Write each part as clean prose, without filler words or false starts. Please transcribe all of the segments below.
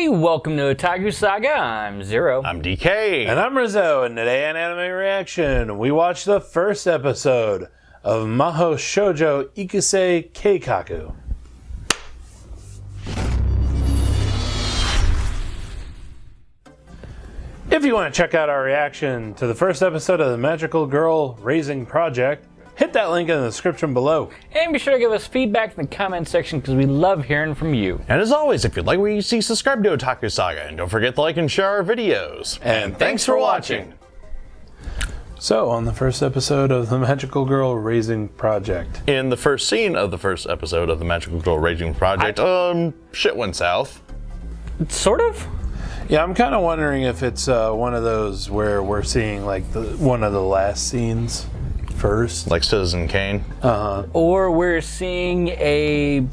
everybody, welcome to Otaku Saga. I'm Zero. I'm DK. And I'm Rizzo, and today on Anime Reaction, we watched the first episode of Mahou Shoujo Ikusei Keikaku. If you want to check out our reaction to the first episode of the Magical Girl Raising Project, hit that link in the description below. And be sure to give us feedback in the comment section because we love hearing from you. And as always, if you like what you see, subscribe to Otaku Saga. And don't forget to like and share our videos. And thanks for watching. So, on the first episode of the Magical Girl Raising Project. In the first scene of the first episode of the Magical Girl Raising Project, shit went south. Sort of? Yeah, I'm kind of wondering if it's one of those where we're seeing like one of the last scenes first. Like Citizen Kane. Or we're seeing a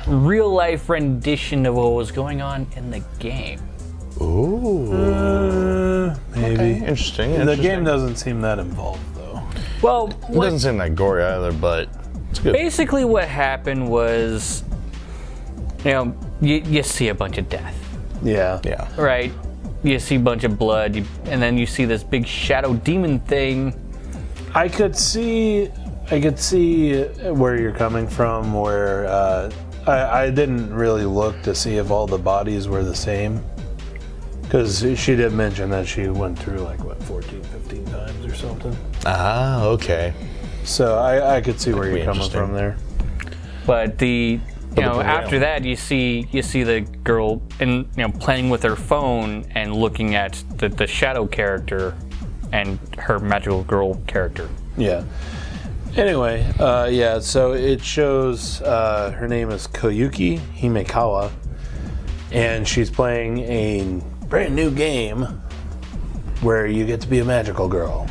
real-life rendition of what was going on in the game. Ooh. Maybe. Okay. Interesting. The game doesn't seem that involved, though. Well, It doesn't seem that gory either, but it's good. basically what happened was, you see a bunch of death, Yeah. Yeah. right? You see a bunch of blood, and then you see this big shadow demon thing. I could see where you're coming from, where I didn't really look to see if all the bodies were the same. Because she did mention that she went through, 14, 15 times or something. Ah, okay. So I could see where That'd you're be coming from there. But after real. that, you see the girl and playing with her phone and looking at the shadow character and her magical girl character. Yeah. Anyway, so it shows her name is Koyuki Himekawa, and she's playing a brand new game where you get to be a magical girl.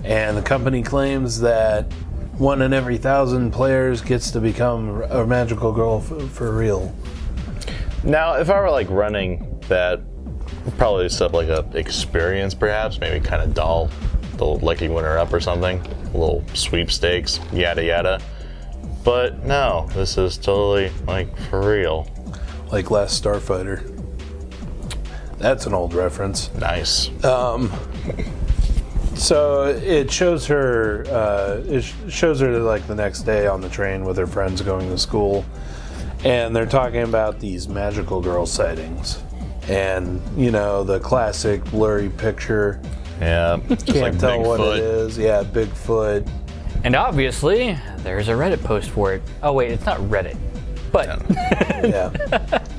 And the company claims that 1 in every 1,000 players gets to become a magical girl for real. Now, if I were running that, probably set up a experience perhaps, maybe kind of doll, the lucky winner up or something, a little sweepstakes, yada yada. But no, this is totally for real. Like Last Starfighter. That's an old reference. Nice. So it shows her. The next day on the train with her friends going to school, and they're talking about these magical girl sightings, and the classic blurry picture. Yeah. Can't tell what it is. Yeah, Bigfoot. And obviously, there's a Reddit post for it. Oh wait, it's not Reddit, but Yeah,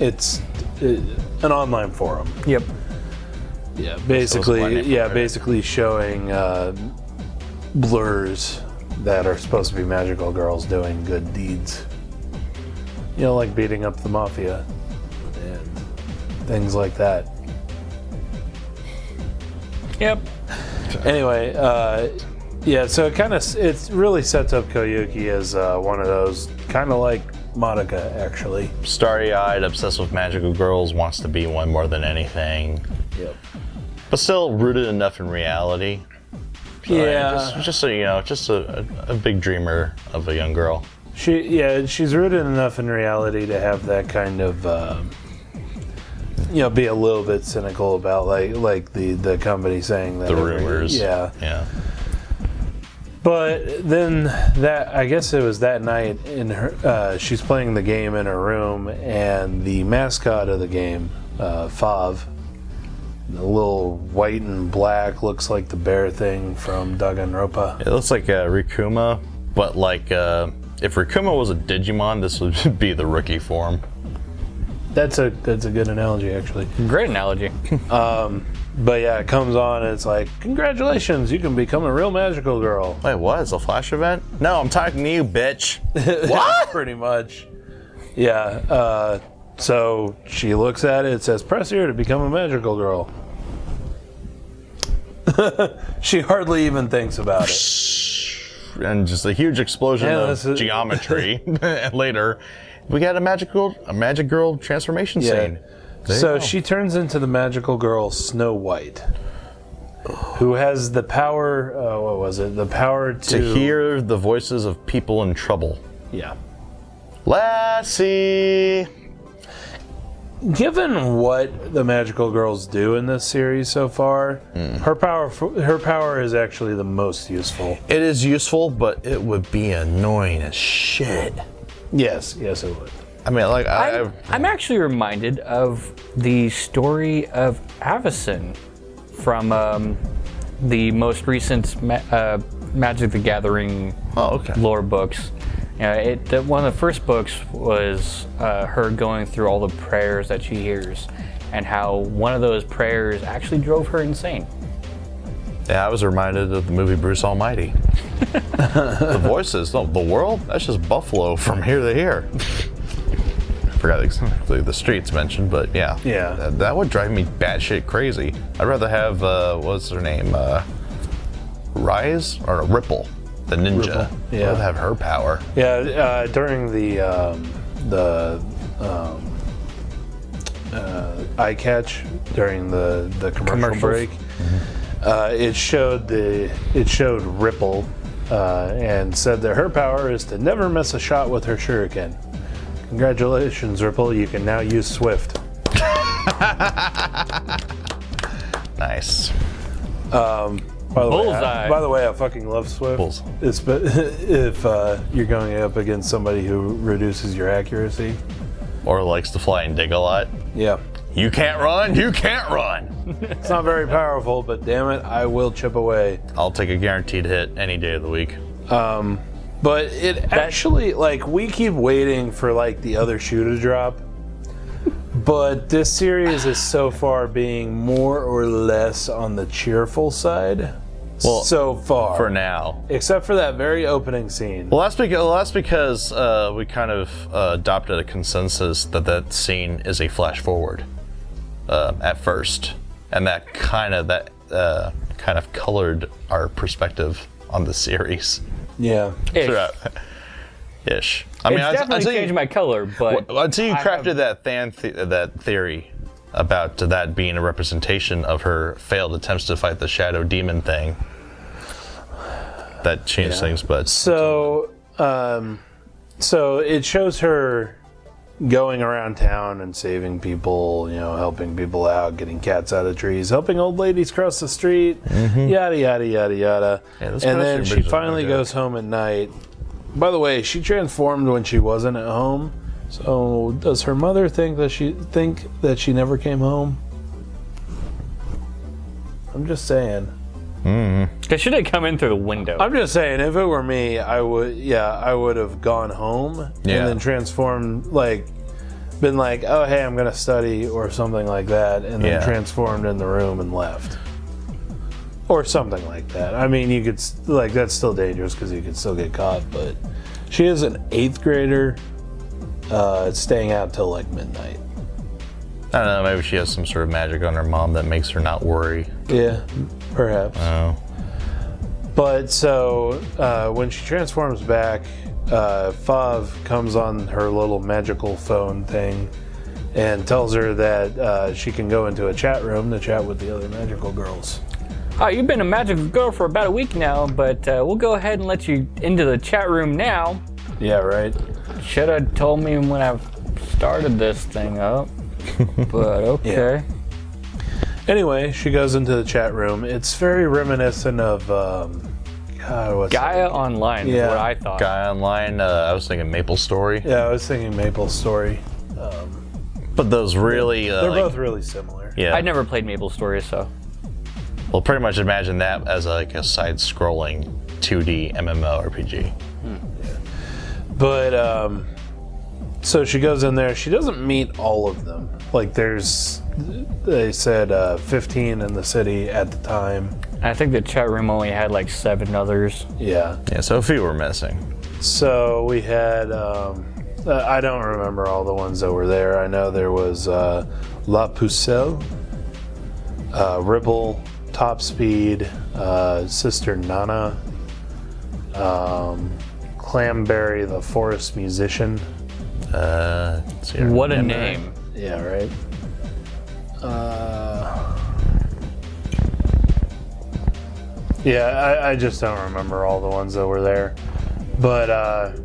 it's an online forum. Yep. Yeah, blending for basically showing blurs that are supposed to be magical girls doing good deeds. Like beating up the mafia and things like that. Yep. Anyway, so it really sets up Koyuki as one of those, kind of like Monica, actually. Starry-eyed, obsessed with magical girls, wants to be one more than anything. Yep. But still rooted enough in reality. So, Yeah. Just a big dreamer of a young girl. She's rooted enough in reality to have that kind of, be a little bit cynical about like the company saying that The rumors. Yeah. Yeah. But then I guess it was that night in her, she's playing the game in her room, and the mascot of the game, Fav, the little white and black, looks like the bear thing from Danganronpa. It looks like Rikuma, but if Rikuma was a Digimon, this would be the rookie form. That's a good analogy, actually. Great analogy. But yeah, it comes on and it's like, congratulations, you can become a real magical girl. Wait, what? It's a flash event? No, I'm talking to you, bitch. What? Pretty much. Yeah. So she looks at it, it says, press here to become a magical girl. She hardly even thinks about it. And just a huge explosion Yeah, of geometry. And later, we got a magic girl transformation scene. There you So go. she turns into the magical girl Snow White, who has the power, The power to hear the voices of people in trouble. Yeah. Lassie! given what the magical girls do in this series so far, her power is actually the most useful. It is useful, but it would be annoying as shit. Yes, it would. I mean, like, I'm actually reminded of the story of Avacyn from the most recent Magic the Gathering lore books. One of the first books was her going through all the prayers that she hears, and how one of those prayers actually drove her insane. Yeah, I was reminded of the movie Bruce Almighty. The voices, the world, that's just Buffalo from here to here. I forgot exactly the streets mentioned, but yeah. That would drive me batshit crazy. I'd rather have, what's her name? Rise? Or Ripple, the ninja. Ripple, yeah. I'd have her power. Yeah, during the eye catch, during the commercial break, it showed Ripple and said that her power is to never miss a shot with her shuriken. Congratulations, Ripple, you can now use Swift. Nice. By the way, I fucking love Swift. Bulls. If you're going up against somebody who reduces your accuracy. Or likes to fly and dig a lot. Yeah. You can't run, you can't run. It's not very powerful, but damn it, I will chip away. I'll take a guaranteed hit any day of the week. But it actually, like, we keep waiting for, like, the other shoe to drop. But this series is so far being more or less on the cheerful side. Well, so far. For now. Except for that very opening scene. Well, that's because we kind of adopted a consensus that scene is a flash forward at first. And that kind of colored our perspective on the series. Yeah. Ish. I mean, it's definitely changed my color, but until you crafted that theory about that being a representation of her failed attempts to fight the shadow demon thing, that changed things. But so it shows her going around town and saving people, helping people out, getting cats out of trees, helping old ladies cross the street, yada yada yada yada. Yeah, and then she finally goes home at night. By the way, she transformed when she wasn't at home. So does her mother think that she never came home? I'm just saying. Because she didn't come in through the window. I'm just saying, if it were me, I would have gone home and then transformed, been like, oh hey, I'm gonna study or something like that, and then transformed in the room and left. Or something like that. I mean, you could, that's still dangerous because you could still get caught, but she is an 8th grader staying out till midnight. I don't know, maybe she has some sort of magic on her mom that makes her not worry. Yeah, perhaps. Oh. But so, when she transforms back, Fav comes on her little magical phone thing and tells her that she can go into a chat room to chat with the other magical girls. Oh, you've been a magical girl for about a week now, but we'll go ahead and let you into the chat room now. Yeah, right. Should have told me when I started this thing up, but okay. Yeah. Anyway, she goes into the chat room. It's very reminiscent of Gaia Online is what I thought. Gaia Online, I was thinking Maple Story. Yeah, I was thinking Maple Story. But those really... they're both really similar. Yeah. I never played Maple Story, so... Well, pretty much imagine that as a side-scrolling 2D MMORPG. Yeah. But, so she goes in there. She doesn't meet all of them. They said 15 in the city at the time. I think the chat room only had 7 others. Yeah. Yeah, so a few were missing. So we had, I don't remember all the ones that were there. I know there was La Pucelle, Ripple, Top Speed, Sister Nana, Clamberry, the Forest Musician. What a name. Yeah, right. I just don't remember all the ones that were there. But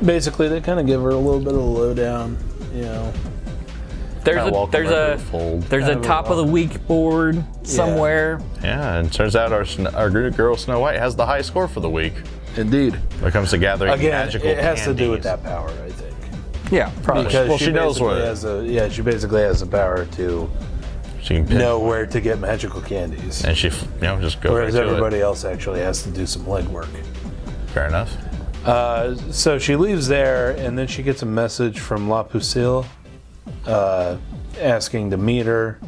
basically, they kind of give her a little bit of a lowdown, There's a top of the week board somewhere. Yeah, and it turns out our good girl Snow White has the high score for the week. Indeed. When it comes to gathering magical it has to do with candies. that power, I think. Yeah, probably. Because she knows what. She basically has the power to She can pick, know where to get magical candies. and she just goes Whereas right to everybody else actually has to do some legwork. it. Fair enough. So she leaves there, and then she gets a message from La Pusille asking to meet her.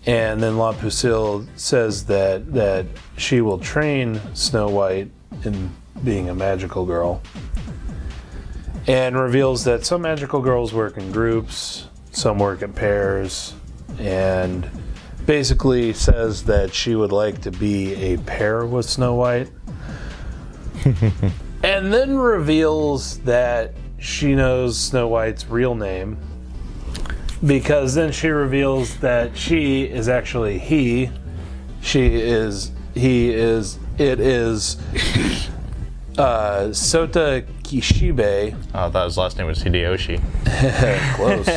And then La Pusille says that she will train Snow White in being a magical girl. And reveals that some magical girls work in groups, some work in pairs, and basically says that she would like to be a pair with Snow White. And then reveals that she knows Snow White's real name, because then she reveals that she is actually he. It is Sota Kishibe. I thought his last name was Hideyoshi. Close.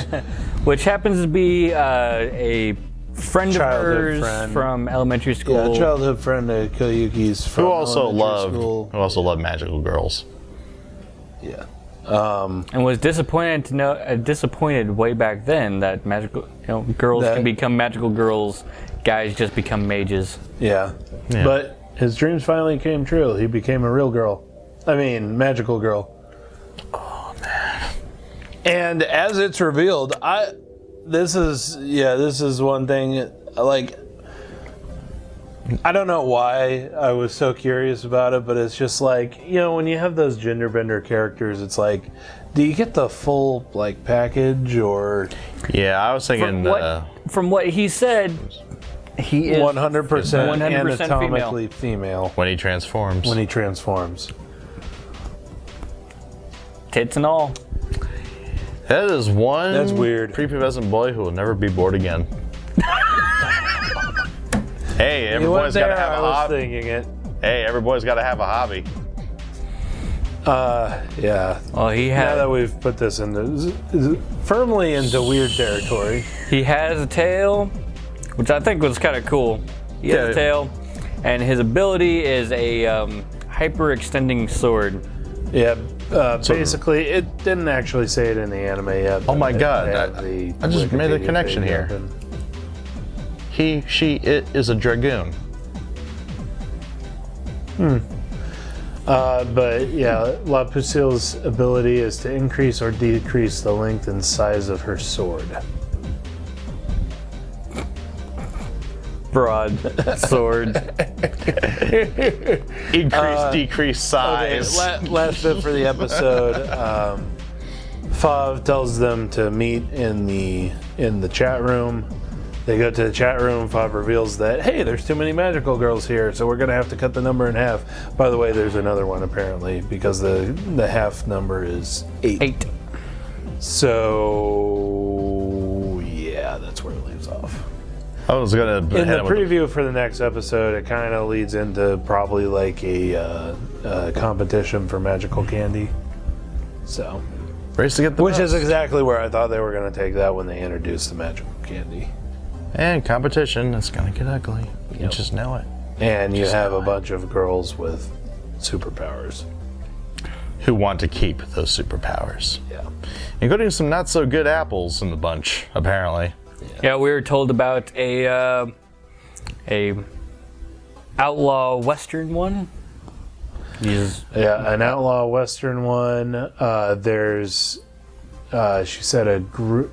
Which happens to be a friend of hers from elementary school. Yeah, childhood friend of Koyuki's from Who also elementary loved magical girls. Yeah. And was disappointed way back then that girls can become magical girls, guys just become mages. Yeah. But his dreams finally came true. He became a real girl. I mean, magical girl. Oh man. And as it's revealed, this is one thing, like, I don't know why I was so curious about it, but it's just like, when you have those gender bender characters, it's like, do you get the full, like, package, or... Yeah, I was thinking... From what he said, he is 100% anatomically female. When he transforms. Tits and all. That is one... That's weird. Prepubescent boy who will never be bored again. Hey, every boy's got to have a hobby. Thinking it. Hey, every boy's got to have a hobby. Yeah. Well, now that we've put this firmly into weird territory. He has a tail, which I think was kind of cool. He has a tail, and his ability is a hyper-extending sword. Yeah. Basically, it didn't actually say it in the anime yet. Oh my god, I just made a connection here. It is a dragoon. But yeah, La Pusille's ability is to increase or decrease the length and size of her sword. Broad sword. Decrease size. Okay, last bit for the episode. Fav tells them to meet in the chat room. They go to the chat room. Fav reveals that, hey, there's too many magical girls here, so we're going to have to cut the number in half. By the way, there's another one apparently, because the half number is 8. So, yeah, that's where it leaves off. I was gonna. In the preview for the next episode, it kind of leads into probably like a competition for magical candy. So, race to get the which best. is exactly where I thought they were going to take that when they introduced the magical candy. And competition, it's gonna get ugly. You just know it. And you have a bunch of girls with superpowers who want to keep those superpowers. Yeah, including some not so good apples in the bunch, apparently. Yeah, we were told about a outlaw western one. Yeah, an outlaw western one. There's, she said a group.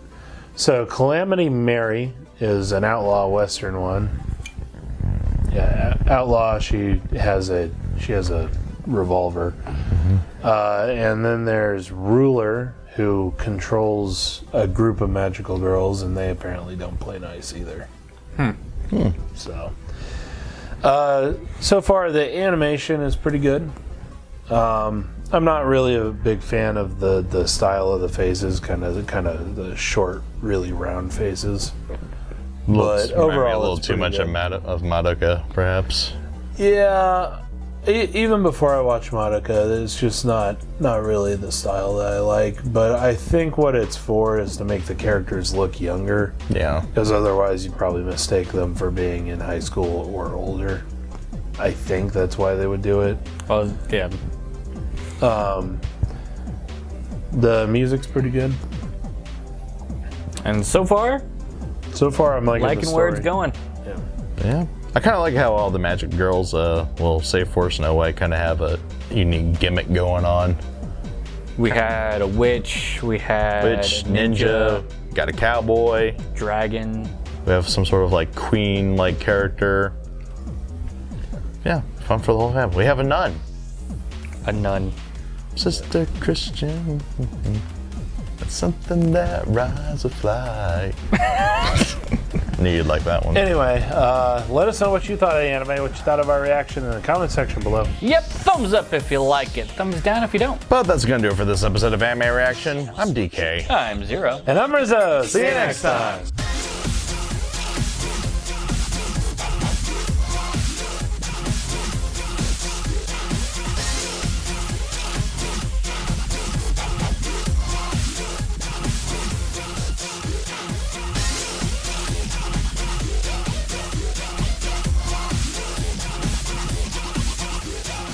So Calamity Mary is an outlaw western one. Yeah, outlaw. She has a revolver. And then there's Ruler, who controls a group of magical girls, and they apparently don't play nice either. So, so far the animation is pretty good. I'm not really a big fan of the style of the faces, kind of the short, really round faces. But overall, a little too much of Madoka, perhaps. Yeah. even before I watch Madoka, it's just not really the style that I like. But I think what it's for is to make the characters look younger. Yeah. Because otherwise you'd probably mistake them for being in high school or older. I think that's why they would do it. Well, yeah. The music's pretty good. And so far, I'm liking where it's going. Yeah. I kind of like how all the magic girls, well, save for Snow White, kind of have a unique gimmick going on. We had a witch, we had ninja, got a cowboy, dragon. We have some sort of like queen-like character. Yeah, fun for the whole family. We have a nun. A nun. Sister Christian. It's something that rides a fly. Knew you'd like that one. Anyway, let us know what you thought of the anime, what you thought of our reaction in the comment section below. Yep, thumbs up if you like it. Thumbs down if you don't. But that's going to do it for this episode of Anime Reaction. I'm DK. I'm Zero. And I'm Rizzo. See you next time.